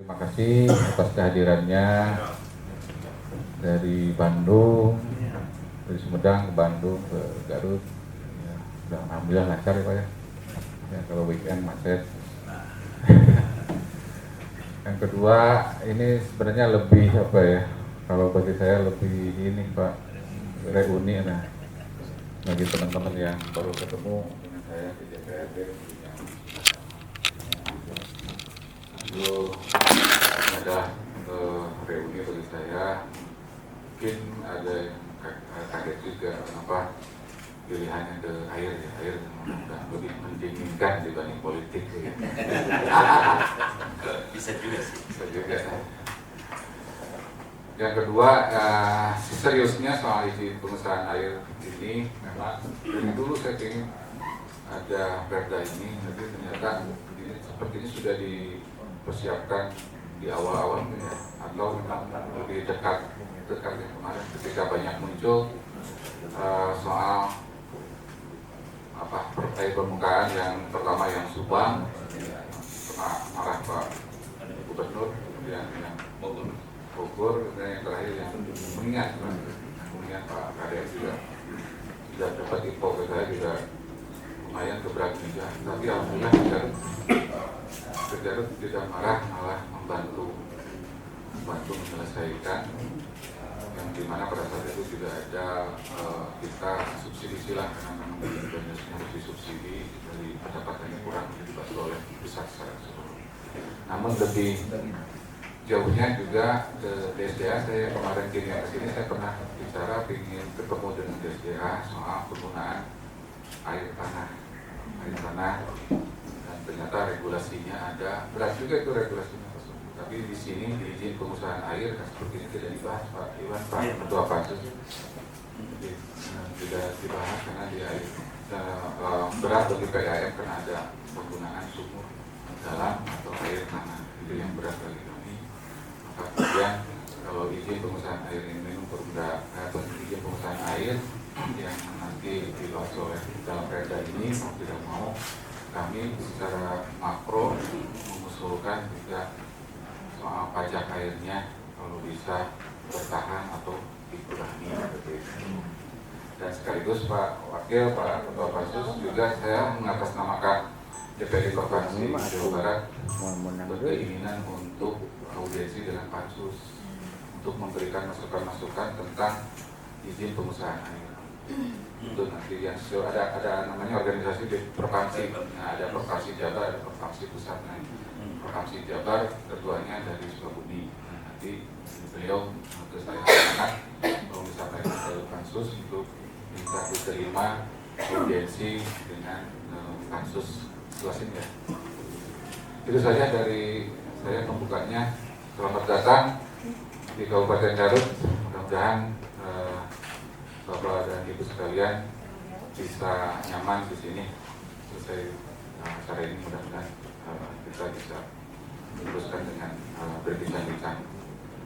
Terima kasih atas kehadirannya dari Bandung, dari Sumedang ke Bandung ke Garut. Ya, udah alhamdulillah lancar ya Pak ya. Ya kalau weekend macet. Yang kedua, ini sebenarnya lebih apa ya? Kalau bagi saya lebih ini Pak, reuni nah bagi teman-teman yang baru ketemu dengan saya di DPRD. Itu ada reuni bagi saya, mungkin ada yang kaget juga kenapa pilihannya ke air ya, air udah lebih mendinginkan dibanding politik. Bisa juga sih. Bisa juga. Yang kedua, seriusnya soal izin pengesahan air ini memang dari dulu saya ingin ada perda ini, tapi ternyata ini sepertinya sudah dipersiapkan di awal-awal ya, atau memang lebih dekat yang kemarin ketika banyak muncul soal air permukaan yang pertama yang Subang pernah marah Pak Gubernur, kemudian yang Bogor, dan yang terakhir yang Kuningan Pak Kades juga tidak dapat info ke saya juga lumayan keberatan juga, tapi alhamdulillah Garut tidak marah, malah membantu menyelesaikan yang dimana pada saat itu juga ada kita subsidi silang karena memang bensinnya harus disubsidi dari pendapatannya kurang dibantu oleh besar secara keseluruhan. Namun lebih jauhnya juga ke DSDA, saya kemarin ke sini saya pernah bicara ingin ketemu dengan DSDA soal penggunaan air tanah dan ternyata regulasinya ada, berat juga itu regulasinya. Tapi di sini di izin pengusahaan air seperti ini tidak dibahas Pak Iwan, Pak Ketua Pansus. Jadi tidak dibahas karena di air berat bagi PDAM karena ada penggunaan sumur dalam atau air tanah, itu yang berat bagi kami. Maka kemudian kalau izin pengusahaan air ini minum izin pengusahaan air yang nanti dibahas oleh dalam perda ini mau tidak mau kami secara makro mengusulkan juga soal pajak airnya kalau bisa bertahan atau dikurangi seperti itu. Dan sekaligus Pak Wakil, Pak Ketua Pansus juga saya mengatasnamakan DPD Provinsi Jawa Barat berkeinginan untuk audiensi dengan Pansus untuk memberikan masukan-masukan tentang izin pengusahaan air. Itu nanti yang ada namanya organisasi di provinsi, nah, ada provinsi Jabar, ada provinsi pusat. Nah, provinsi Jabar ketuanya dari Sukabumi. Nah, nanti beliau terus saya sangat mau disampaikan ke Pansus untuk minta diterima audiensi dengan Pansus Selasin ya. Itu saja dari saya pembukanya. Selamat datang di Kabupaten Garut. Mudah-mudahan Bapak dan Ibu sekalian bisa nyaman di sini. Selesai acara ini mudah-mudahan kita bisa meneruskan dengan berbincang-bincang.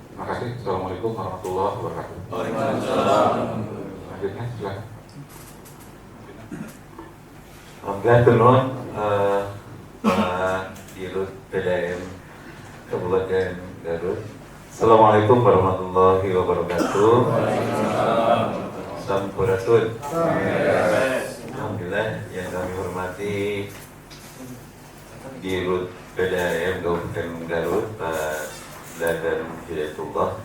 Terima kasih. Assalamualaikum warahmatullahi wabarakatuh. Waalaikumsalam. Selanjutnya silakan. Alhamdulillah, Pak Dirut PDAM Kabupaten Garut. Assalamualaikum warahmatullahi wabarakatuh. Sampurasun. Alhamdulillah yang kami hormati Dirut PDAM Kabupaten Garut, Pak Dadan Hidayatullah,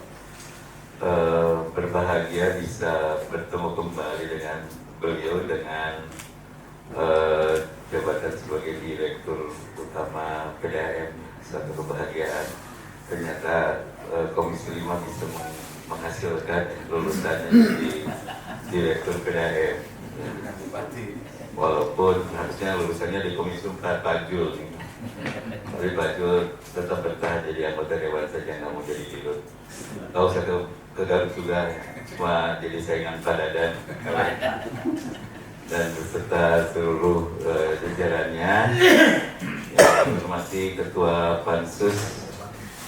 berbahagia bisa bertemu kembali dengan beliau dengan jabatan sebagai Direktur Utama PDAM. Satu kebahagiaan. Ternyata Komisi 5 bisa menghasilkan lulusannya di Direktur PDAM. Walaupun harusnya lulusannya di Komisi 4 Pajul, tapi Pajul tetap bertahan jadi anggota dewan saja, nggak mau jadi dirut. Tahu saya ke Garut juga, cuma jadi saingan Pak Dadan dan beserta seluruh jajarannya. Yang hormati Ketua Pansus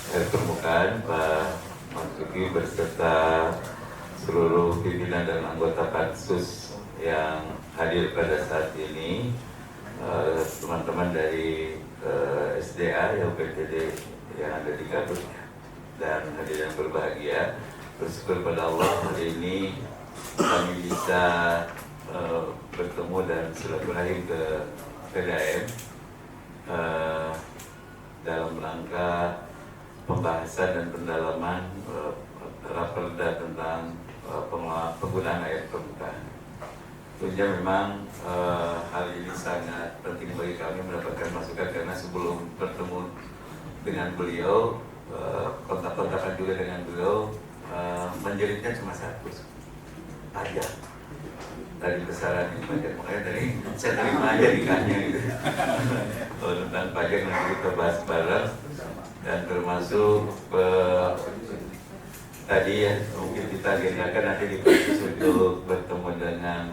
Air Permukaan Pak Marzuki beserta seluruh pimpinan dan anggota Pansus yang hadir pada saat ini, teman-teman dari SDA yang PTD yang ada di Garut dan hadirin yang berbahagia. Bersyukur pada Allah hari ini kami bisa bertemu dan silaturahim ke PDAM dalam rangka pembahasan dan pendalaman raperda tentang penggunaan air permukaan. Tentunya memang hal ini sangat penting bagi kami mendapatkan masukan karena sebelum bertemu dengan beliau, kontak-kontakan juga dengan beliau, menjeritnya cuma satu, pajak. Tadi besaran ini pajak, makanya tadi saya terima aja nikahnya gitu. Kalau tentang pajak nanti kita bahas bareng dan termasuk tadi ya mungkin kita agendakan nanti di proses untuk bertemu dengan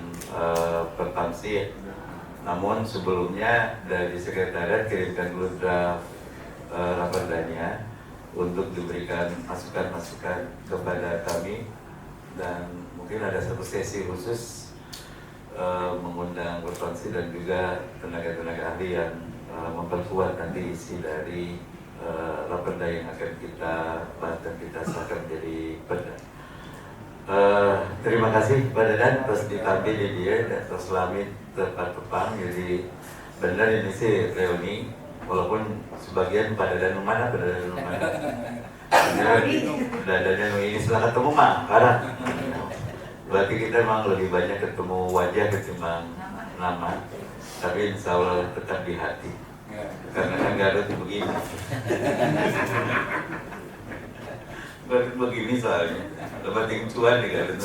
Pertamsi ya. Namun sebelumnya dari sekretariat kirimkan dulu draft raperdanya untuk diberikan masukan-masukan kepada kami dan mungkin ada satu sesi khusus mengundang Pertamsi dan juga tenaga-tenaga ahli yang memperkuat nanti isi dari raperda yang akan kita bahas dan kita sahkan menjadi perda. Terima kasih Pak Dadan terus ditampil di dia dan terus Lamid tepat-tepang. Jadi benar ini sih reuni walaupun sebagian Pak Dadan mana Pak Dadan mana Dadannya ini setelah ketemu mah karena berarti kita memang lebih banyak ketemu wajah ketimbang nama, tapi insya Allah tetap di hati karena kan Garut begini. Garut begini soalnya lebating cuan di Garut.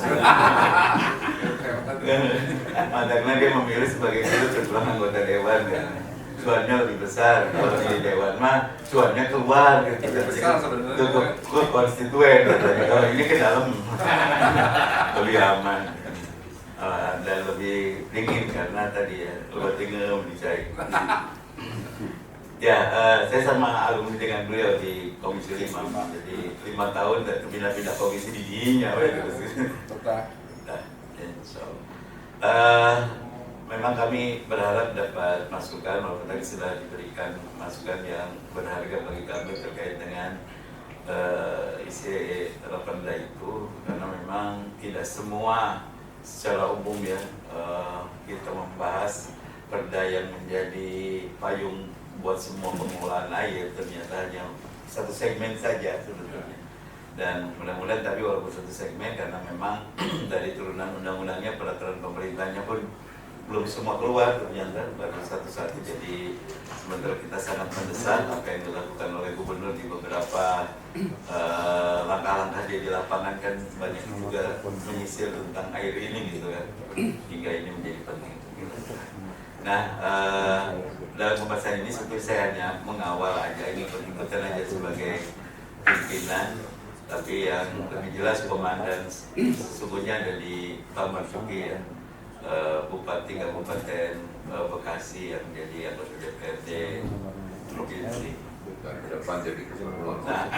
Makanya dia memilih sebagai Garut setelah anggota dewan kan. Cuannya lebih besar, kalau di dewan mah cuannya keluar gitu. Ke konstituen katanya. Kalau ini ke dalam lebih aman dan lebih dingin karena tadi ya lebating dicai. Ya, saya sama alumni dengan beliau di Komisi 5, jadi 5 tahun dan pindah-pindah komisi di dinya. Memang kami berharap dapat masukan, walaupun tadi sudah diberikan masukan yang berharga bagi kami terkait dengan isi raperda itu, karena memang tidak semua secara umum ya kita membahas perda yang menjadi payung buat semua pengelolaan air, ternyata hanya satu segmen saja sebetulnya. Dan mudah-mudahan tapi walaupun satu segmen karena memang dari turunan undang-undangnya peraturan pemerintahnya pun belum semua keluar ternyata baru satu-satu. Jadi sementara kita sangat mendesak apa yang dilakukan oleh gubernur di beberapa langkah-langkah dia di lapangan kan banyak juga menyisir tentang air ini gitu kan, hingga ini menjadi penting. Nah, dalam pembahasan ini sebetulnya saya hanya mengawal aja, ini ikut-ikutan aja sebagai pimpinan, tapi yang lebih jelas komandan sesungguhnya ada di Pak Marzuki ya, Bupati Kabupaten Bekasi yang menjadi anggota DPRD Provinsi. Depan jadi kesimpulan. Nah,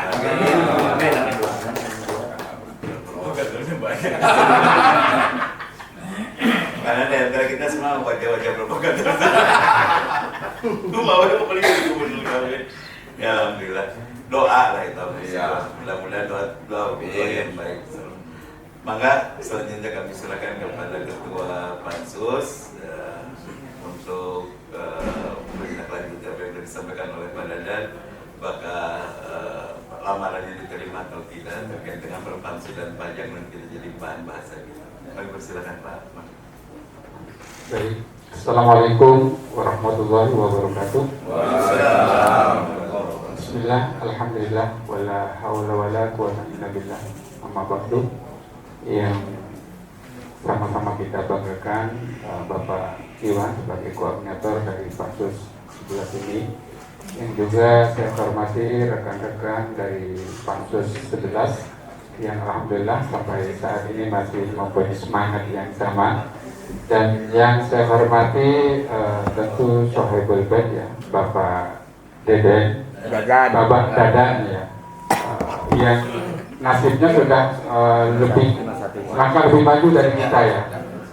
karena di antara kita semua wajah-wajah propaganda. Lu mau ada paling jadi gubernur kami. Ya alhamdulillah. Doa lah itu. Ya. Mudah-mudahan doa yang baik. Maka selanjutnya kami silakan kepada Ketua Pansus untuk menindaklanjuti apa yang sudah disampaikan oleh Pak Dadan, apakah lamarannya diterima atau tidak terkait dengan perpansus dan pajak nanti kita jadi bahan bahasa kita. Kami persilakan Pak. Baik. Assalamualaikum warahmatullahi wabarakatuh. Bismillah, alhamdulillah, wala hawla wala quwwata illa billah. Amma ba'du. Yang sama-sama kita banggakan Bapak Iwan sebagai koordinator dari Pansus 11 ini, yang juga saya hormati rekan-rekan dari Pansus 11 yang alhamdulillah sampai saat ini masih mempunyai semangat yang sama. Dan yang saya hormati tentu Sohibul Bed ya, Bapak Deden, Bapak Dadan ya, yang nasibnya sudah langkah lebih maju dari kita ya.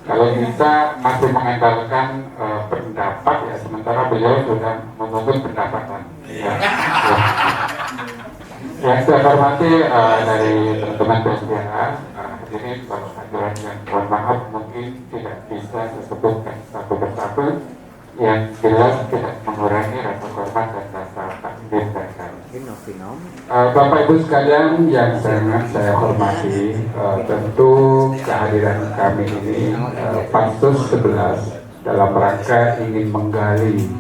Kalau kita masih mengandalkan pendapat ya, sementara beliau sudah menuntut pendapatan. Ya. Yang saya hormati dari teman-teman PSDA, ini Bapak Aturan yang mohon maaf mungkin tidak bisa disebutkan satu persatu, yang jelas tidak mengurangi rasa hormat dan rasa takdir dan Bapak Ibu sekalian yang sangat saya hormati, tentu kehadiran kami ini Pansus 11 dalam rangka ingin menggali,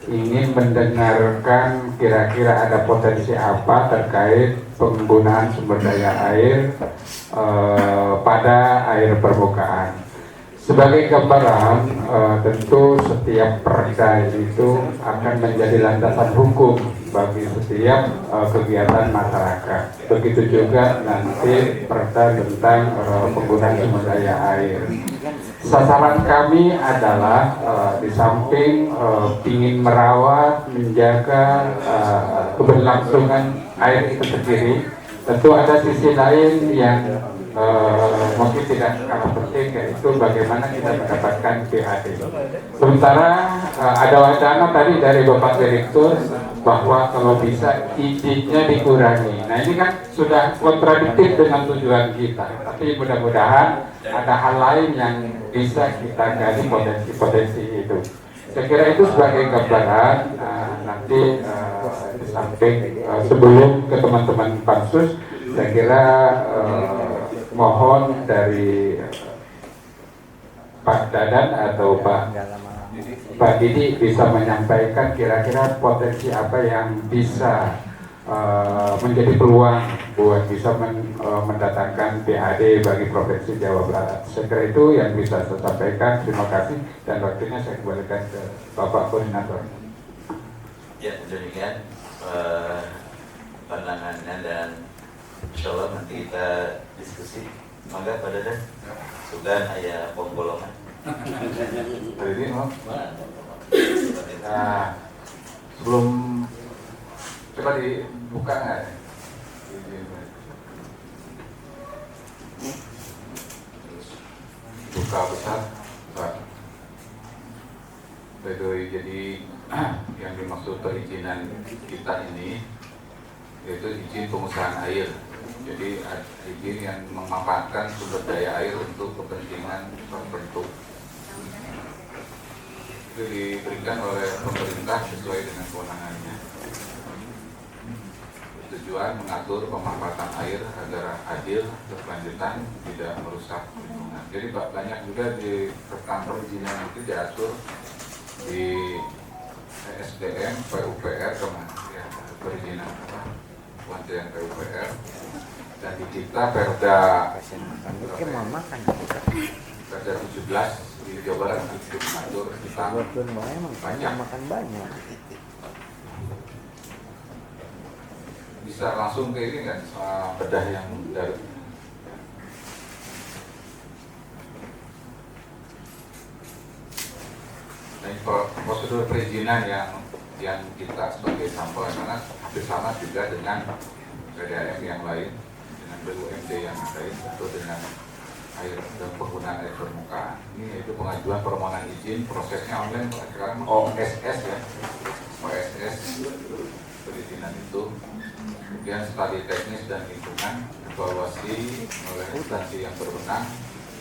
ingin mendengarkan kira-kira ada potensi apa terkait penggunaan sumber daya air pada air permukaan. Sebagai gambaran, tentu setiap perda itu akan menjadi landasan hukum bagi setiap kegiatan masyarakat. Begitu juga nanti perda tentang penggunaan sumber daya air. Sasaran kami adalah di samping ingin merawat, menjaga keberlangsungan air itu sendiri, tentu ada sisi lain yang mungkin tidak kalah penting, yaitu bagaimana kita mendapatkan PAD. Sementara ada wacana tadi dari Bapak Direktur bahwa kalau bisa izinnya dikurangi. Nah ini kan sudah kontradiktif dengan tujuan kita, tapi mudah-mudahan ada hal lain yang bisa kita gali potensi-potensi itu. Saya kira itu sebagai gambaran. Nanti di samping sebelum ke teman-teman Pansus, saya kira mohon dari Pak Dadan atau Pak Didi bisa menyampaikan kira-kira potensi apa yang bisa menjadi peluang buat bisa mendatangkan PAD bagi Provinsi Jawa Barat. Saya kira itu yang bisa saya sampaikan. Terima kasih dan waktunya saya kembalikan ke Bapak Koordinator. Ya, demikian pandangannya dan insya Allah nanti kita diskusi. Mangga Pak Dadan, sudah ayah pembolongan. Hari ini mau. Nah, sebelum coba dibuka nggak? Buka besar, Pak. Jadi yang dimaksud perizinan kita ini yaitu izin pengusahaan air. Jadi izin yang memanfaatkan sumber daya air untuk kepentingan tertentu. Itu diberikan oleh pemerintah sesuai dengan kewenangannya. Tujuan mengatur pemanfaatan air agar adil, berkelanjutan, tidak merusak lingkungan. Jadi banyak juga di tentang perizinan itu diatur di SDM, PUPR kemana ya, perizinan apa? Kementerian PUPR. Dan di kita Perda 17 di Jawa Barat itu mengatur kita banyak. Bisa langsung ke ini kan bedah yang dari prosedur perizinan yang kita sebagai sampel karena hampir sama juga dengan PDAM yang lain, dengan BUMD yang lain, atau dengan air dan penggunaan air permukaan. Ini yaitu pengajuan permohonan izin, prosesnya online sekarang OSS ya, OSS perizinan itu. Kemudian studi teknis dan lingkungan, evaluasi oleh instansi yang berwenang,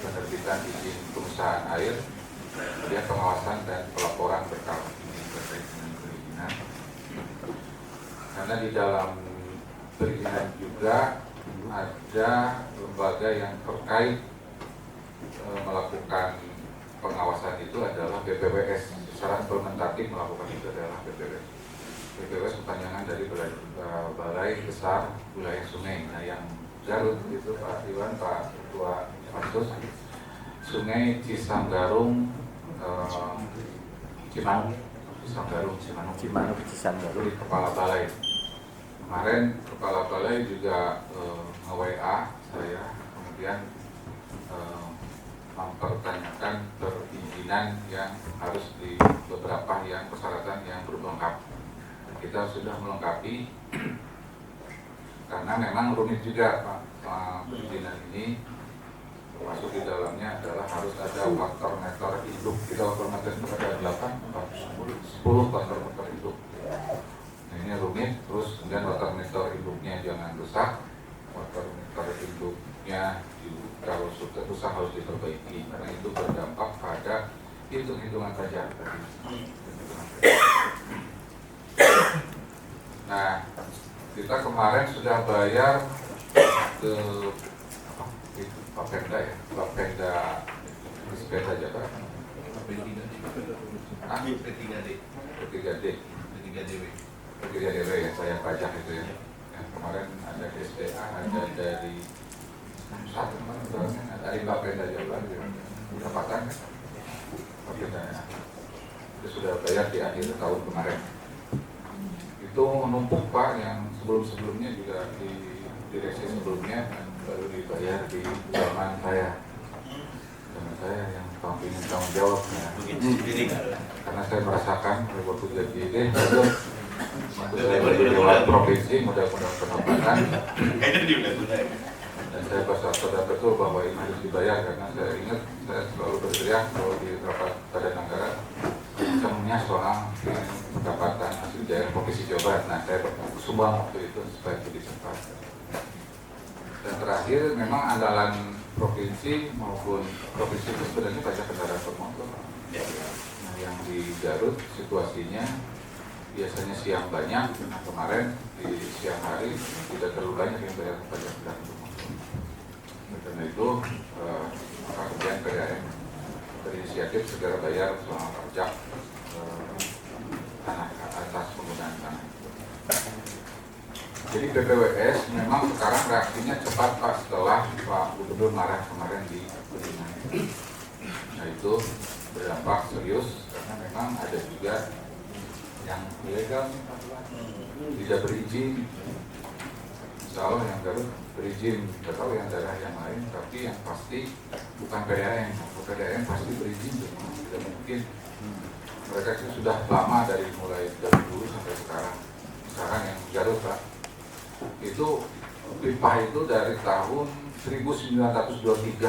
penerbitan izin perusahaan air, kemudian pengawasan dan pelaporan berkala ini terkait dengan perizinan. Karena di dalam perizinan juga ada lembaga yang terkait melakukan pengawasan itu adalah BPWS. Secara implementatif melakukan itu adalah BPWS. BPWS kepanjangan dari Balai Besar Wilayah Sungai. Nah yang Garut itu Pak Iwan, Pak Ketua Pansus, Sungai Cisanggarung, Cimanuk, di Kepala Balai. Kemarin Kepala Balai juga nge-WA saya, kemudian mempertanyakan perizinan yang harus di beberapa yang persyaratan yang belum lengkap. Kita sudah melengkapi karena memang rumit juga Pak perizinan ini, termasuk di dalamnya adalah harus ada faktor meter induk. Kita faktor meter induk ada 8, 10 faktor meter induk. Nah ini rumit. Terus kemudian water meter induknya jangan rusak, water meter induknya kalau sudah rusak harus diperbaiki karena itu berdampak pada hitung-hitungan pajak tadi. Nah, kita kemarin sudah bayar ke Bapenda ya, Bapenda Bapenda Jakarta. P3DW ya, saya pajak itu ya. Yang kemarin ada SDA, ada dari satu kemarin dari Bapenda Jakarta, pendapatan Bapenda ya. Itu sudah bayar di akhir tahun kemarin. Itu menumpuk Pak, yang sebelum-sebelumnya juga di direksi sebelumnya baru dibayar di zaman saya yang ingin tanggung jawab ya. Karena saya merasakan waktu jadi lewat provinsi mudah-mudahan pendapatan dan saya sadar betul bahwa ini harus dibayar karena saya ingat saya selalu berteriak kalau di rapat pada negara semuanya soal pendapatan hasil daerah provinsi Jawa Barat. Nah, saya sumbang waktu itu supaya lebih cepat. Dan terakhir memang andalan provinsi maupun provinsi itu sebenarnya pajak kendaraan bermotor. Nah, yang di Garut situasinya biasanya siang banyak, nah kemarin di siang hari tidak terlalu banyak yang bayar pajak kendaraan bermotor. Karena itu kemudian PDAM berinisiatif segera bayar soal pajak tanah atas penggunaan tanah. Jadi BPWS memang sekarang reaksinya cepat Pak setelah Pak Gubernur marah kemarin di Kuningan. Nah itu berdampak serius karena memang ada juga yang ilegal tidak berizin. Insya Allah yang Garut berizin, tidak tahu yang daerah yang lain, tapi yang pasti bukan PDAM. PDAM pasti berizin, tidak mungkin. Mereka itu sudah lama dari mulai dari dulu sampai sekarang. Sekarang yang Garut Pak, itu pipa itu dari tahun 1923.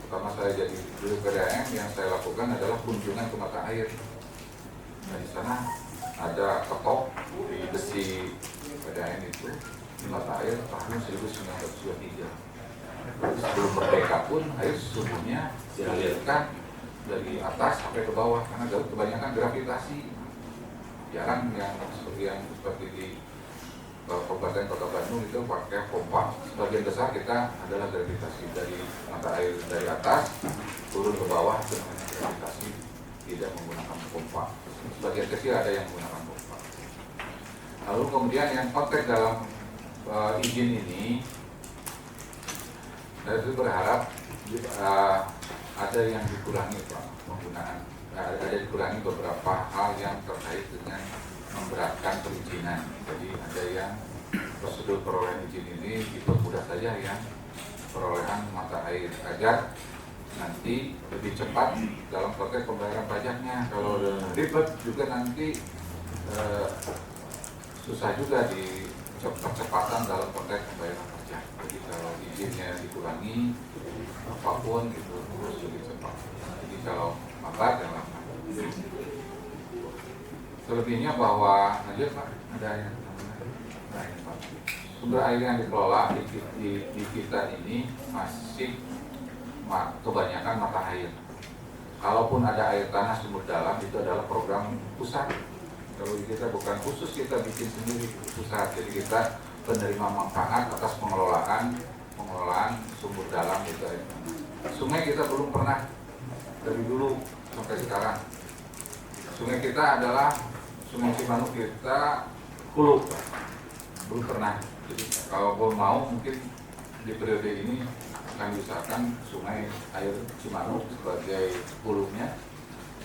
Pertama saya jadi dulu PDAM, yang saya lakukan adalah kunjungan ke mata air. Nah, di sana ada ketok di besi PDAM itu di mata air tahun 1923. Sebelum merdeka pun air sesungguhnya dialirkan dari atas sampai ke bawah karena Garut kebanyakan gravitasi. Jarang yang seperti di Kabupaten Kota Bandung itu pakai pompa. Sebagian besar kita adalah gravitasi dari mata air dari atas turun ke bawah itu namanya gravitasi, tidak menggunakan pompa. Sebagian kecil ada yang menggunakan pompa. Lalu kemudian yang konteks dalam izin ini, saya itu berharap ada yang dikurangi Pak penggunaan, ada dikurangi beberapa hal yang terkait dengan memberatkan perizinan. Jadi ada yang prosedur perolehan izin ini dipermudah saja yang perolehan mata air agar nanti lebih cepat dalam konteks pembayaran pajaknya. Kalau ribet juga nanti susah juga di percepatan dalam konteks pembayaran pajak. Jadi kalau izinnya dikurangi apapun itu harus lebih cepat. Jadi kalau lambat yang lambat. Selebihnya bahwa aja Pak ada yang sumber air yang dikelola di kita ini masih kebanyakan mata air. Kalaupun ada air tanah sumber dalam itu adalah program pusat. Kalau di kita bukan khusus, kita bikin sendiri pusat. Jadi kita penerima manfaat atas pengelolaan sumber dalam itu air tanah. Sungai kita belum pernah dari dulu sampai sekarang. Sungai kita adalah Sungai Cimanuk kita hulu, belum pernah. Jadi kalau mau mungkin di periode ini akan diusahakan sungai air Cimanuk sebagai hulunya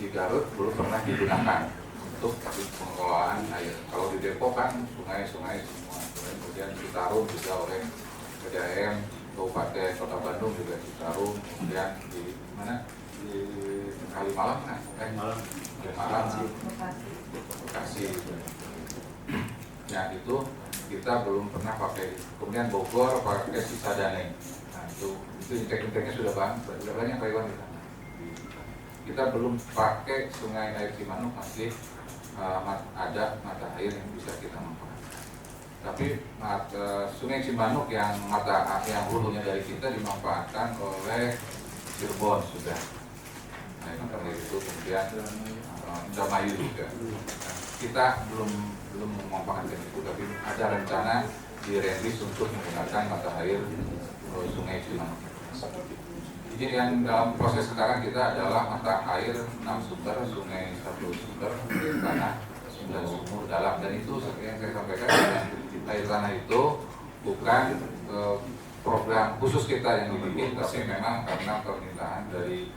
di Garut belum pernah digunakan untuk pengelolaan air. Kalau di Depok kan sungai-sungai semua. Kemudian Citarum juga oleh PDAM, Kabupaten Kota Bandung juga Citarum. Kemudian di mana di Kalimalang kan? Malang, Bekasi. Nah itu kita belum pernah pakai. Kemudian Bogor pakai Cisadane. Nah itu intek-inteknya sudah banyak Taiwan di sana. Kita belum pakai sungai air Cimanuk, masih ada mata air yang bisa kita manfaatkan. Tapi Sungai Cimanuk yang hulunya dari kita dimanfaatkan oleh Cirebon sudah. Nah, karena itu kemudian Indramayu juga. Nah, kita belum memanfaatkan itu, tapi ada rencana di Renris untuk menggunakan mata air Sungai Cimanuk. Jadi yang dalam proses sekarang kita adalah mata air 6 sumber, sungai 1 sumber, air tanah 9 sumur dalam, dan itu yang saya sampaikan, air tanah itu bukan program khusus kita yang dibikin, tapi memang karena permintaan dari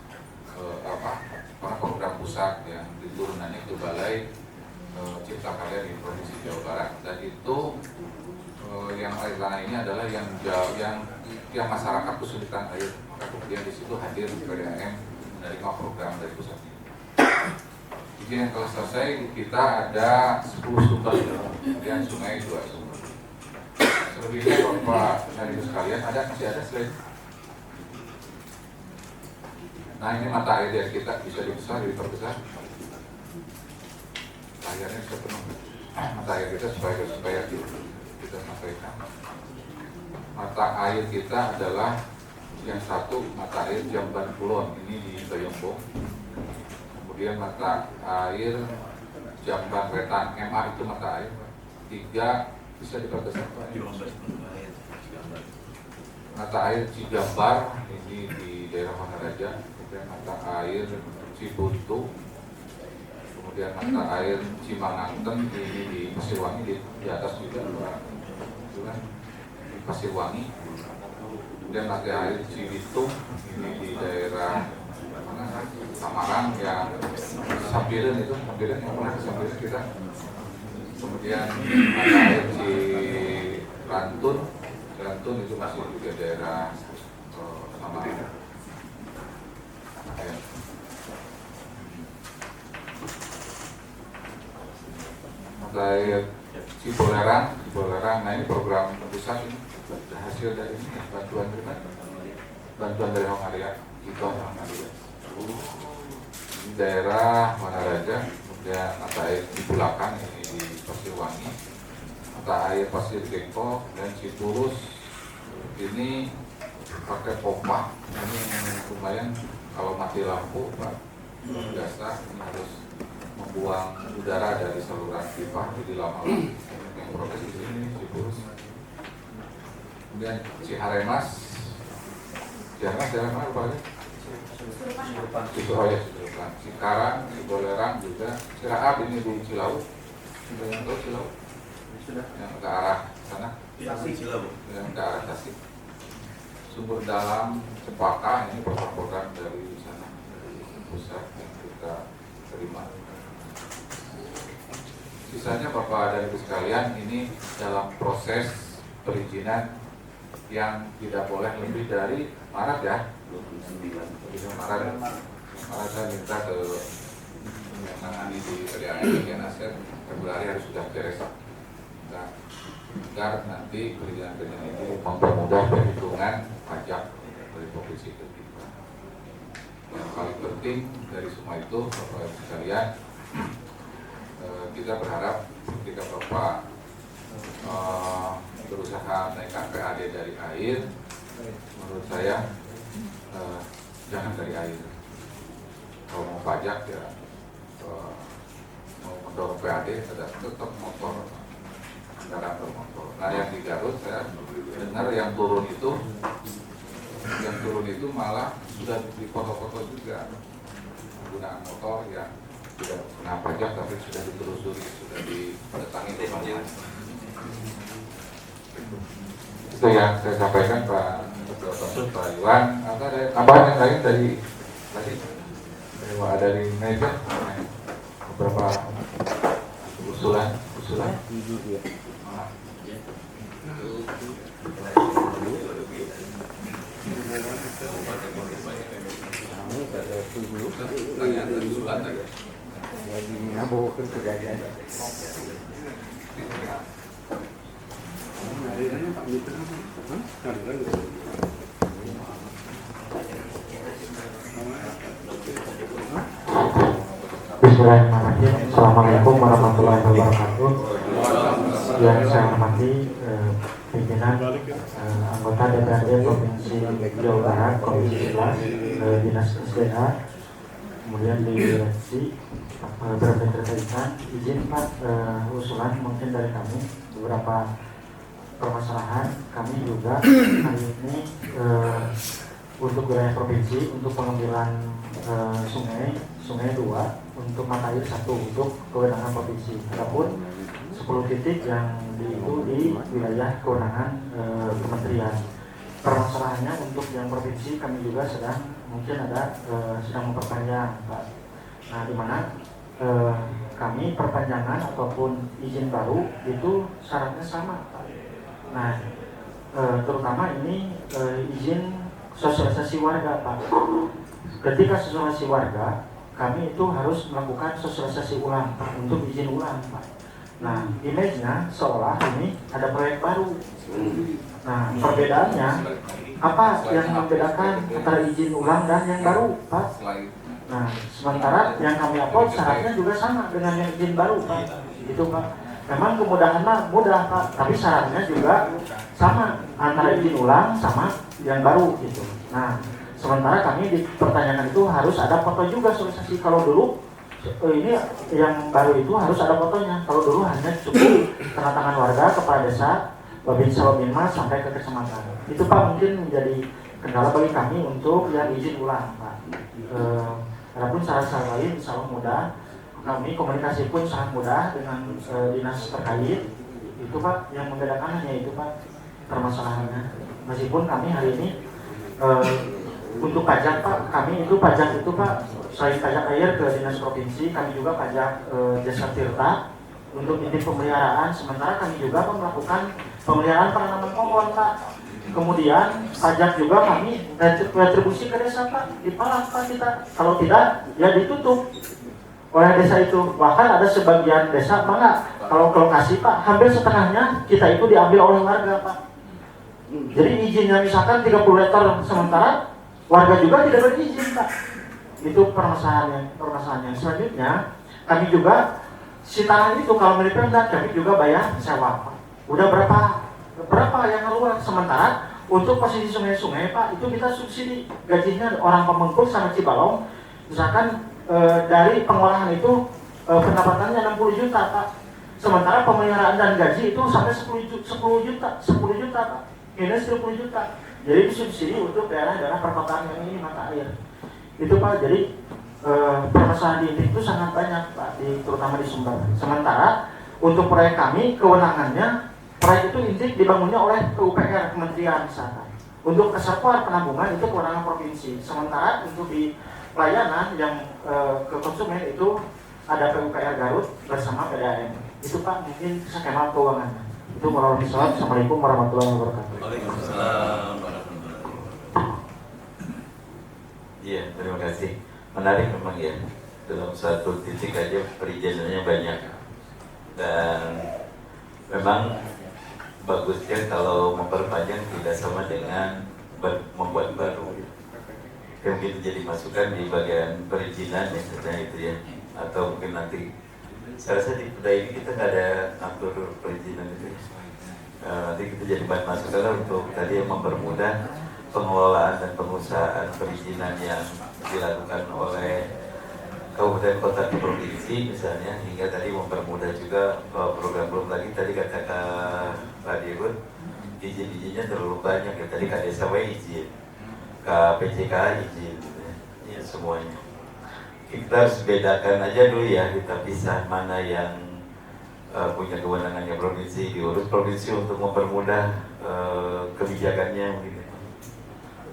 program pusat yang diturunannya ke Balai Cipta Karya di Provinsi Jawa Barat, dan itu yang air tanah ini adalah yang masyarakat kesulitan air, maka kemudian di situ hadir PDAM menerima program dari pusat ini. Jadi yang telah selesai kita ada 10 sumber, kemudian sungai 2 sumber. Selebihnya Bapak dan Ibu sekalian masih ada slide. Nah, ini mata air yang kita bisa diperbesar. Layarnya bisa penuh. Mata air kita supaya kita sampaikan. Mata air kita adalah yang satu mata air Jamban Kulon, ini di Bayombong. Kemudian mata air Jamban Wetan, MA itu mata air. 3 bisa diperbesar. Mata air Cigambar, ini di daerah Wanaraja. Kemudian mata air Cibuntu. Kemudian mata air Cimangangten, ini di Pasirwangi, di atas juga di Pasirwangi. Kemudian mata air Cibitung, ini di daerah Samarang, yang Sambiren itu, Sambiren yang pernah ke Sambiren kita. Kemudian mata air Rantun itu masih juga daerah Samarang. Mata air Cibolerang, nah ini program pusat ini hasil dari ini bantuan dari Hongaria, itu Hongaria. Ini daerah Wanaraja, kemudian mata air Cibulakan ini di Pasirwangi, mata air Pasir Gengkol dan Citurus ini pakai pompa. Ini lumayan kalau mati lampu Pak biasa ini harus membuang udara dari saluran pipa, jadi lama yang proses di sini Citurus. Kemudian Ciharemas apa lagi? Cikarang, Cibolerang juga, Ciraab ini di Cilaut, yang tahu Cilaut, yang ke arah sana, yang ke arah Tasik. Sumber Dalam, Cepaka, ini program dari sana, dari pusat yang kita terima. Sisanya Bapak dan Ibu sekalian, ini dalam proses perizinan yang tidak boleh lebih dari Maret ya. Maret saya minta ke yang menangani di PDAM bagian aset Februari harus sudah beres. Nah, agar nanti perizinan ini mempermudah perhitungan pajak dari provinsi ke kita. Yang paling penting dari semua itu Bapak Ibu sekalian, kita berharap ketika Bapak berusaha menaikkan PAD dari air, menurut saya jangan dari air. Kalau mau pajak ya mau mendorong PAD tetap motor, kendaraan bermotor. Nah yang di Garut saya dengar yang turun itu malah sudah dipoto-foto juga penggunaan motor yang tidak kena pajak tapi sudah ditelusuri, sudah didatangi rumahnya. Itu yang saya sampaikan Pak Iwan. Ada tambahan yang lain dari meja beberapa usulan. Bismillahirrahmanirrahim. Bismillahirrahmanirrahim. Assalamualaikum warahmatullahi wabarakatuh. Yang saya hormati pimpinan anggota DPRD Provinsi Jawa Barat, Komisi 11, Dinas SDA, kemudian di direksi berbagai terkaitan. Izin Pak, usulan mungkin dari kami beberapa permasalahan. Kami juga hari ini untuk wilayah provinsi untuk pengambilan sungai 2 untuk mata air 1 untuk kewenangan provinsi. Adapun 10 titik yang itu di wilayah kewenangan kementerian. Permasalahannya untuk yang provinsi kami juga sedang memperpanjang, Pak. Nah, di mana kami perpanjangan ataupun izin baru itu syaratnya sama, Pak. Nah, terutama ini izin sosialisasi warga, Pak. Ketika sosialisasi warga, kami itu harus melakukan sosialisasi ulang, Pak, untuk izin ulang, Pak. Nah, image-nya seolah ini ada proyek baru. Nah, perbedaannya apa yang membedakan antara izin ulang dan yang baru, Pak? Nah, sementara yang kami upload syaratnya juga sama dengan yang izin baru, Pak. Itu, Pak. Memang kemudahan mudah, Pak, tapi syaratnya juga sama antara izin ulang sama yang baru gitu. Nah, sementara kami dipertanyakan itu harus ada foto juga sosialisasi. Kalau dulu ini yang baru itu harus ada fotonya. Kalau dulu hanya cukup tanda tangan warga, kepala desa, Babinsa Babinmas sampai ke kecamatan. Itu, Pak, mungkin menjadi kendala bagi kami untuk yang izin ulang, Pak. Adapun syarat-syarat lain insya Allah mudah. Kami komunikasi pun sangat mudah dengan dinas terkait. Itu, Pak, yang membedakan hanya itu, Pak, permasalahannya. Meskipun kami hari ini untuk pajak, Pak, kami itu pajak itu, Pak, selain pajak air ke dinas provinsi, kami juga pajak jasa tirta untuk inti pemeliharaan. Sementara kami juga melakukan pemeliharaan penanaman pohon, Pak. Kemudian pajak juga kami retribusi ke desa, Pak, dipalang, Pak, kita. Kalau tidak, ya ditutup oleh desa itu. Bahkan ada sebagian desa, Pak, kalau ke lokasi, Pak, hampir setengahnya kita itu diambil oleh warga, Pak. Jadi izinnya misalkan 30 liter, sementara warga juga tidak berizin, Pak. Itu permasalahannya. Selanjutnya, kami juga si tanah itu kalau milik Pemda, kami juga bayar sewa, Pak. Udah berapa yang keluar. Sementara untuk posisi sungai-sungai, Pak, itu kita subsidi gajinya orang Pemengkul sama Cibalong. Misalkan dari pengolahan itu pendapatannya 60 juta, Pak. Sementara pemeliharaan dan gaji itu sampai 10 juta, Pak. Minus 10 juta. Jadi disubsidi untuk daerah-daerah perkotaan yang ini mata air. Itu, Pak. Jadi permasalahan di Intik itu sangat banyak, Pak, terutama di Sumber. Sementara untuk proyek kami, kewenangannya proyek itu Intik dibangunnya oleh PUPR, Kementerian misalkan. Untuk reservoir penampungan itu kewenangan provinsi. Sementara untuk di pelayanan yang ke konsumen itu ada PUPR Garut bersama PDAM. Itu, Pak, mungkin skema keuangannya. Itu warahmatullahi wabarakatuh. Assalamualaikum warahmatullahi wabarakatuh. Waalaikumsalam warahmatullahi wabarakatuh. Iya, terima kasih. Menarik memang ya. Dalam satu titik aja perizinannya banyak. Dan memang bagusnya kalau memperpanjang tidak sama dengan membuat baru. Mungkin jadi masukan di bagian perizinan ya, misalnya itu ya. Atau mungkin nanti saya rasa di Pemda ini kita nggak ada atur perizinan itu. Nanti kita jadi bahan masukan untuk tadi yang mempermudah pengelolaan dan pengusahaan perizinan yang dilakukan oleh kabupaten kota di provinsi misalnya, hingga tadi mempermudah juga program belum lagi tadi kata Pak Dirut izin-izinnya terlalu banyak ya. Tadi Kak Desa izin, Kak PCK izin, ya semuanya. Kita harus bedakan aja dulu ya, kita pisah mana yang punya kewenangannya provinsi, diurus provinsi untuk mempermudah kebijakannya gitu.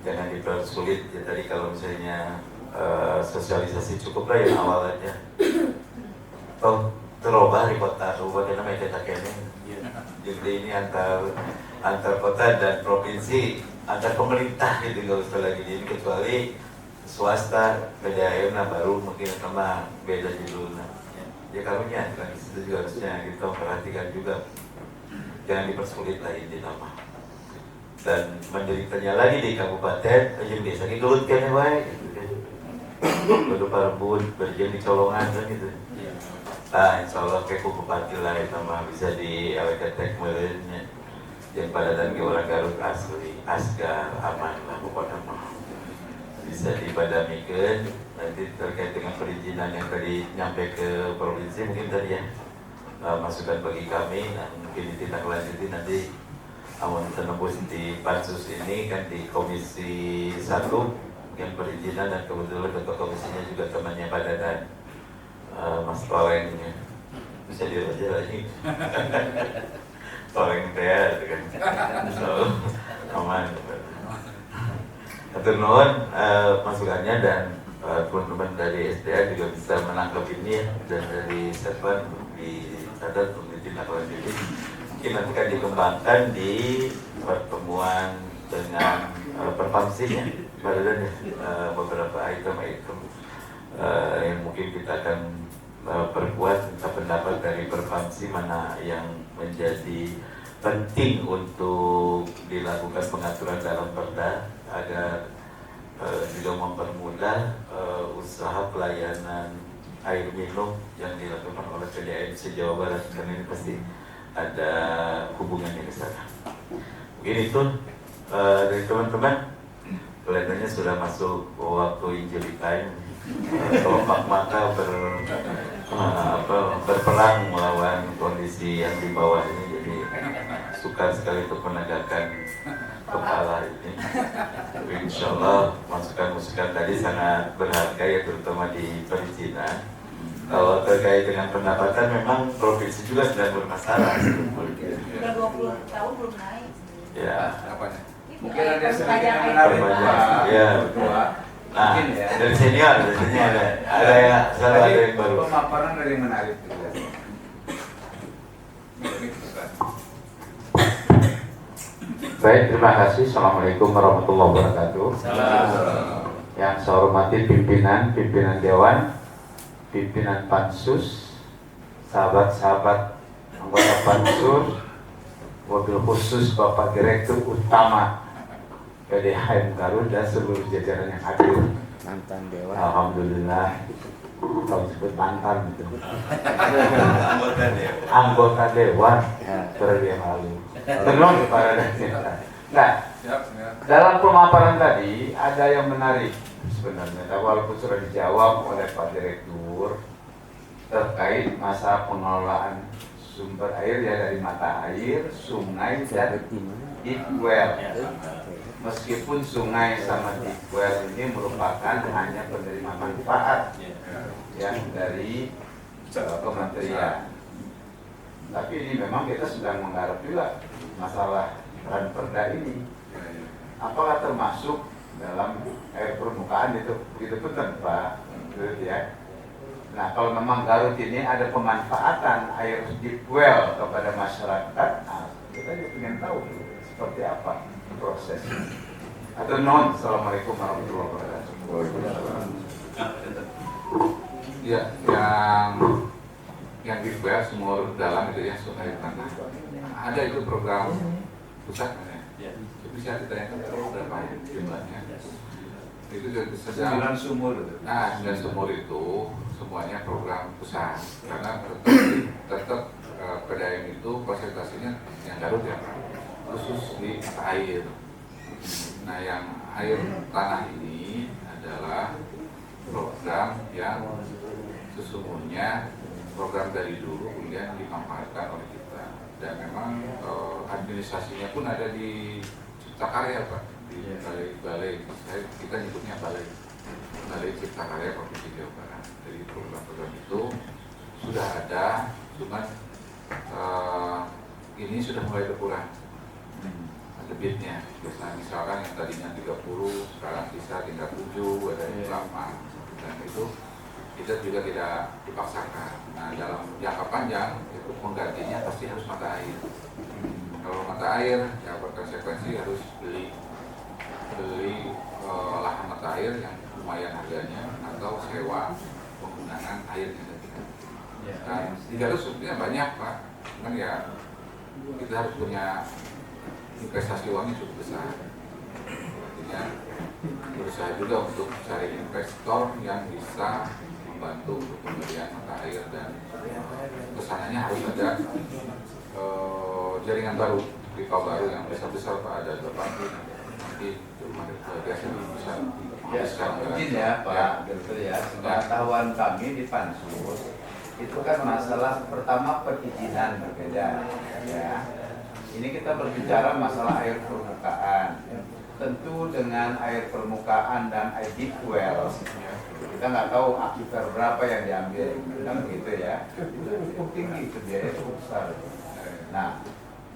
Jangan dipersulit ya. Tadi kalau misalnya sosialisasi cukuplah yang awal aja. Oh, terubah di kota, bagaimana kita kayaknya. Jadi ini antar kota dan provinsi, antar pemerintah gitu, nggak usah lagi ini, kecuali swasta, PDAM nah baru mungkin sama beda judulnya. Ya karunya, kan itu juga harusnya kita perhatikan juga, jangan dipersulit lah ini nama. Dan menderitanya lagi di kabupaten, yang biasa gitu kan ya baik, gitu kan. Baru Parembun, berjalan di Colongan kan gitu. insya Allah ke Bupati lah itu mah bisa di ketek meureunnya. Yang pada dan orang Garut asli, asgar, aman lah pokoknya mah. Bisa dibadamikeun nanti terkait dengan perizinan yang tadi nyampe ke provinsi mungkin tadi ya. Masukan bagi kami, nah, mungkin ditindaklanjuti nanti amun tembus di pansus ini kan di komisi 1 yang perizinan dan kebetulan ketua komisinya juga temannya Pak Dadan, Mas Tolengnya bisa diraja lagi Toleng teh kan so, aman atur nuhun masukannya dan teman-teman dari SDA juga bisa menangkap ini ya, dan dari Stefan dicatat untuk ditindaklanjuti. Mungkin nanti akan dikembangkan di pertemuan dengan perpamsinya pada beberapa item yang mungkin kita akan perkuat minta pendapat dari perpamsi mana yang menjadi penting untuk dilakukan pengaturan dalam perda agar juga mempermudah usaha pelayanan air minum yang dilakukan oleh PDAM se-Jawa Barat, karena ini pasti ada hubungannya ke sana. Mungkin itu dari teman-teman, kelihatannya sudah masuk waktu injury time. Kelopak mata berperang melawan kondisi yang di bawah ini, jadi sukar sekali untuk menegakkan kepala ini. Tapi insya Allah masukan-masukan tadi sangat berharga ya, terutama di perizinan. Kalau terkait dengan pendapatan memang provinsi juga sedang bermasalah. Sudah 20 tahun belum naik. Ya. Apanya? Mungkin ada sedikit yang menarik. Ya, betul. Nah, Mungkin ya. dari senior ada yang selalu ada yang baru. Pemaparan dari yang menarik juga. Ini bukan. Baik, terima kasih. Assalamualaikum warahmatullahi wabarakatuh. Yang saya hormati pimpinan Dewan, pimpinan Pansus, sahabat-sahabat anggota Pansus, wabil khusus Bapak Direktur Utama PDAM Garut dan seluruh jajaran yang hadir. Mantan Dewan. Alhamdulillah, kalau disebut mantan gitu. Anggota Dewan periode yang lalu. Tenang para Nah, dalam pemaparan tadi ada yang menarik sebenarnya, walaupun sudah dijawab oleh Pak Direktur terkait masa pengelolaan sumber air ya, dari mata air, sungai dan deep well. Meskipun sungai sama deep well ini merupakan hanya penerima manfaat yang dari kementerian, tapi ini memang kita sedang menggarap juga masalah perda ini. Apakah termasuk dalam air permukaan itu? Begitu pun Pak, ya. Nah, kalau memang Garut ini ada pemanfaatan air deep well kepada masyarakat, nah, kita juga ingin tahu seperti apa prosesnya. Atau non, Assalamualaikum warahmatullahi wabarakatuh. Ya, yang deep well sumur dalam itu ya, sungai tanah. Ada itu program pusat ya. Bisa ditanyakan berapa jumlahnya. Itu sedang 9 sumur. Nah, 9 sumur itu semuanya program pusat, karena tetap PDAM itu konsentrasinya yang Garut ya, khusus di air. Nah, yang air tanah ini adalah program yang sesungguhnya program dari dulu kemudian dimanfaatkan oleh kita, dan memang administrasinya pun ada di Cipta Karya Pak, di balai kita nyebutnya balai Cipta Karya Provinsi Jawa Barat. Jadi program-program itu sudah ada, cuman ini sudah mulai berkurang debitnya. Biasanya misalkan yang tadinya 30 sekarang bisa tinggal 7, ada yang 8, dan itu kita juga tidak dipaksakan. Nah, dalam jangka panjang itu penggantinya pasti harus mata air. Kalau mata air ya berkonsekuensi harus beli lahan mata air yang lumayan harganya, atau sewa penggunaan airnya tadi. Dan di Garut sebetulnya banyak Pak, cuman ya kita harus punya investasi uangnya cukup besar. Artinya berusaha juga untuk cari investor yang bisa membantu untuk pemberian mata air, dan kesananya harus ada jaringan baru, pipa baru yang besar-besar Pak, ada 8 nanti rumah biasa bisa Ya, mungkin ya Pak Dokter ya, pengetahuan kami di Pansus itu kan masalah pertama perizinan berbeda ya. Ini kita berbicara masalah air permukaan. Tentu dengan air permukaan dan air deep well, kita nggak tahu aquifer berapa yang diambil, kan gitu ya. Itu cukup tinggi, itu biaya cukup besar. Nah,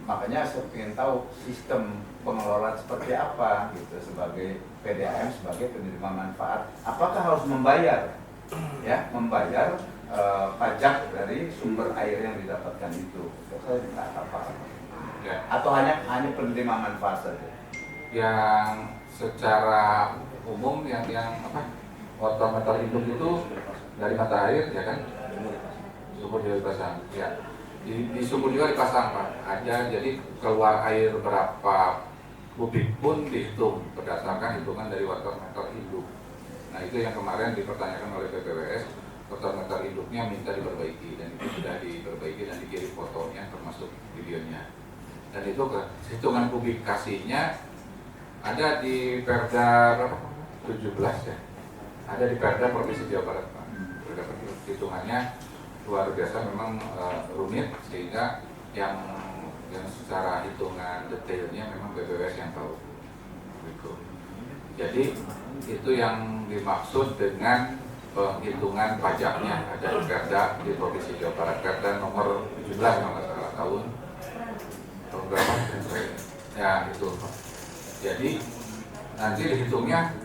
makanya saya ingin tahu sistem pengelolaan seperti apa gitu sebagai PDAM, sebagai penerima manfaat. Apakah harus membayar, ya, membayar pajak dari sumber air yang didapatkan itu? Saya tidak apa. Ya. Atau hanya penerima manfaat saja? Yang secara umum yang water meter induk itu dari mata air ya kan, sumur juga dipasang ya, di sumur juga dipasang Pak, ada, jadi keluar air berapa kubik pun dihitung berdasarkan hitungan dari water meter induk. Nah itu yang kemarin dipertanyakan oleh BPWS, water meter induknya minta diperbaiki, dan itu sudah diperbaiki dan dikirim fotonya termasuk videonya, dan itu hitungan publikasinya ada di Perda 17 ya, ada di Perda Provinsi Jawa Barat Pak. Hitungannya luar biasa memang rumit, sehingga yang secara hitungan detailnya memang BPWS yang tahu. Gitu. Jadi itu yang dimaksud dengan penghitungan pajaknya, ada di Perda di Provinsi Jawa Barat, Perda nomor 17 kalau salah tahun berapa? Ya itu. Jadi nanti dihitungnya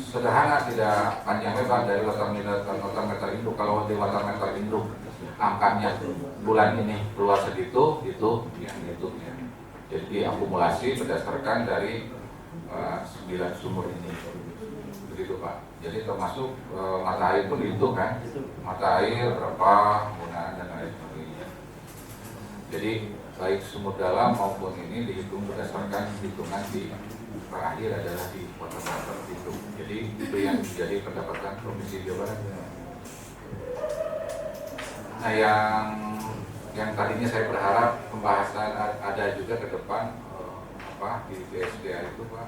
sederhana, tidak panjang lebar dari water meter induk. Kalau di water meter induk angkanya bulan ini keluar segitu, itu yang dihitungnya. Jadi diakumulasi berdasarkan dari 9 sumur ini, begitu Pak. Jadi termasuk mata air pun dihitung kan, mata air berapa penggunaan dan lain sebagainya. Jadi baik sumur dalam maupun ini dihitung berdasarkan hitungan di terakhir adalah di water meter itu. Jadi itu yang menjadi pendapatan Provinsi Jawa Barat. Nah yang tadinya saya berharap pembahasan ada juga ke depan di BSDA itu Pak,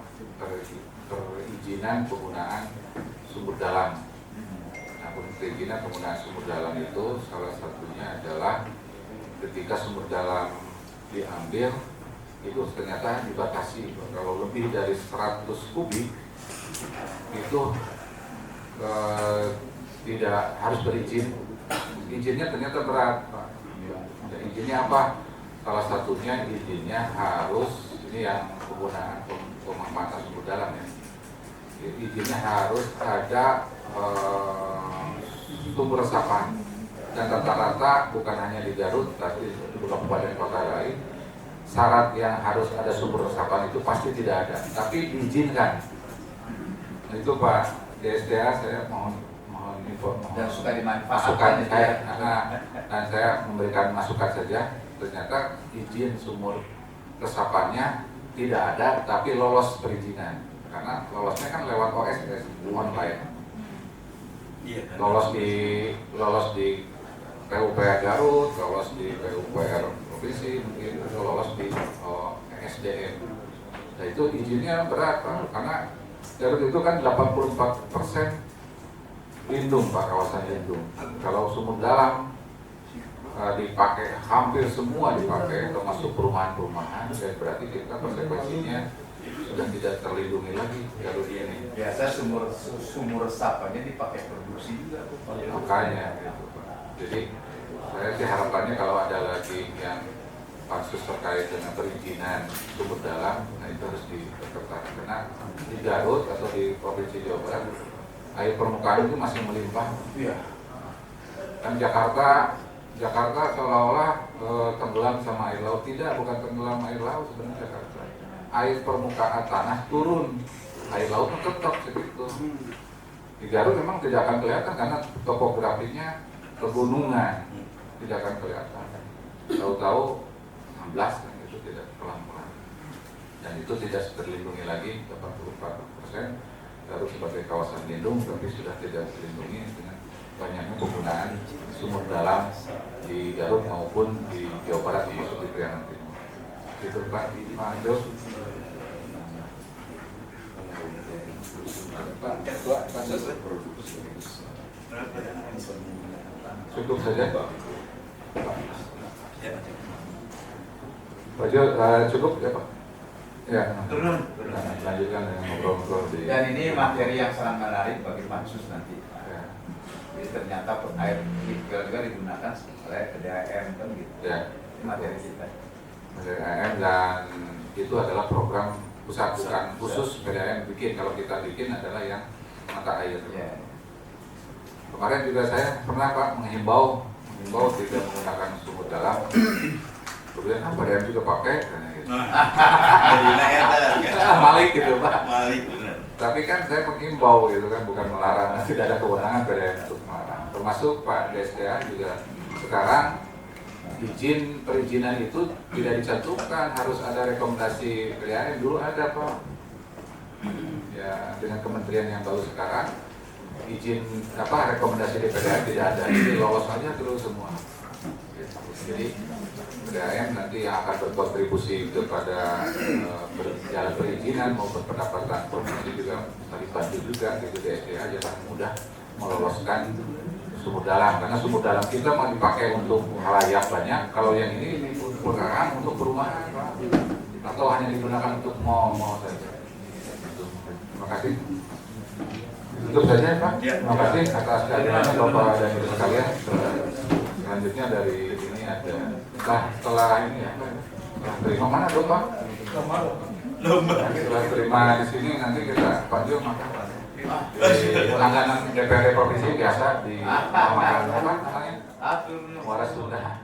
perizinan penggunaan sumur dalam. Nah perizinan penggunaan sumur dalam itu salah satunya adalah ketika sumur dalam diambil itu ternyata dibatasi, kalau lebih dari 100 kubik itu tidak harus berizin. Izinnya ternyata berat Pak. Izinnya apa? Salah satunya izinnya harus, ini yang penggunaan pemanfaatan sumber dalam ya, izinnya harus ada sumber resapan. Dan rata-rata bukan hanya di Garut, tapi di kabupaten kota lain, syarat yang harus ada sumber resapan itu pasti tidak ada, tapi diizinkan. Nah, itu Pak DSDA, saya mohon dan suka dimanfaatkan dan saya memberikan masukan saja. Ternyata izin sumur resapannya tidak ada, tapi lolos perizinan, karena lolosnya kan lewat OSS online. Lolos di PUPR Garut, lolos di PUPR Provinsi, mungkin lolos di SDM. Nah itu izinnya berat Pak, karena Garut itu kan 84% lindung Pak, kawasan lindung. Kalau sumur dalam dipakai, hampir semua dipakai, termasuk perumahan-perumahan, dan berarti kita konsekuensinya sudah tidak terlindungi lagi Garut ini. Biasa sumur resapannya dipakai produksi juga. Makanya gitu Pak. Jadi saya sih harapannya kalau ada lagi yang pansus terkait dengan perizinan sumber dalam, nah itu harus diperketat, karena di Garut atau di Provinsi Jawa Barat air permukaan itu masih melimpah. Iya. Dan Jakarta seolah-olah tenggelam sama air laut. Tidak, bukan tenggelam air laut sebenarnya Jakarta. Air permukaan tanah turun, air laut tetap segitu. Di Garut memang tidak akan kelihatan karena topografinya pegunungan, tidak akan kelihatan. Tahu-tahu 16 kan, itu tidak pelan-pelan, dan itu tidak terlindungi lagi 84%. Garut sebagai kawasan lindung, tapi sudah tidak dilindungi dengan banyaknya penggunaan sumur dalam di Garut maupun di Jawa Barat, termasuk di Priangan Timur. Itu Pak Jo. Cukup saja Pak. Pak Jo, cukup ya Pak? Ya, lanjutkan dengan ngobrol-ngobrol di. Dan ini materi yang sangat menarik bagi pansus nanti. Ya. Jadi ternyata air juga digunakan oleh PDAM kan gitu. Ya. Ini materi kita. Dari AM, dan itu adalah program pusat, bukan khusus PDAM bikin. Kalau kita bikin adalah yang mata air. Ya. Kemarin juga saya pernah Pak menghimbau tidak menggunakan sumur dalam. Kemudian PDAM juga pakai. Gitu. Malik gitu Pak. Malik benar. Tapi kan saya menghimbau gitu kan, bukan melarang. Tidak ada kewenangan PDAM untuk melarang. Termasuk Pak DSTA juga sekarang perizinan itu tidak dicantumkan, harus ada rekomendasi PDAM. Dulu ada Pak. Ya, dengan kementerian yang baru sekarang rekomendasi di PDAM tidak ada. Jadi lolos aja terus semua. Jadi PDAM nanti yang akan berkontribusi kepada jalan perizinan maupun pendapatan provinsi juga dibantu juga gitu DSTA jangan mudah meloloskan sumur dalam, karena sumur dalam kita mau dipakai untuk halayak banyak. Kalau yang ini digunakan untuk perumahan Pak, atau hanya digunakan untuk mall saja. Terima kasih. Cukup saja Pak. Terima kasih atas kehadirannya Bapak dan Ibu sekalian. Selanjutnya dari ini ada setelah ini ya, setelah terima mana dong Pak? Lomba. Setelah terima di sini nanti kita Pak Jo makan di langganan DPRD provinsi biasa di makan apa namanya? Waras Sunda.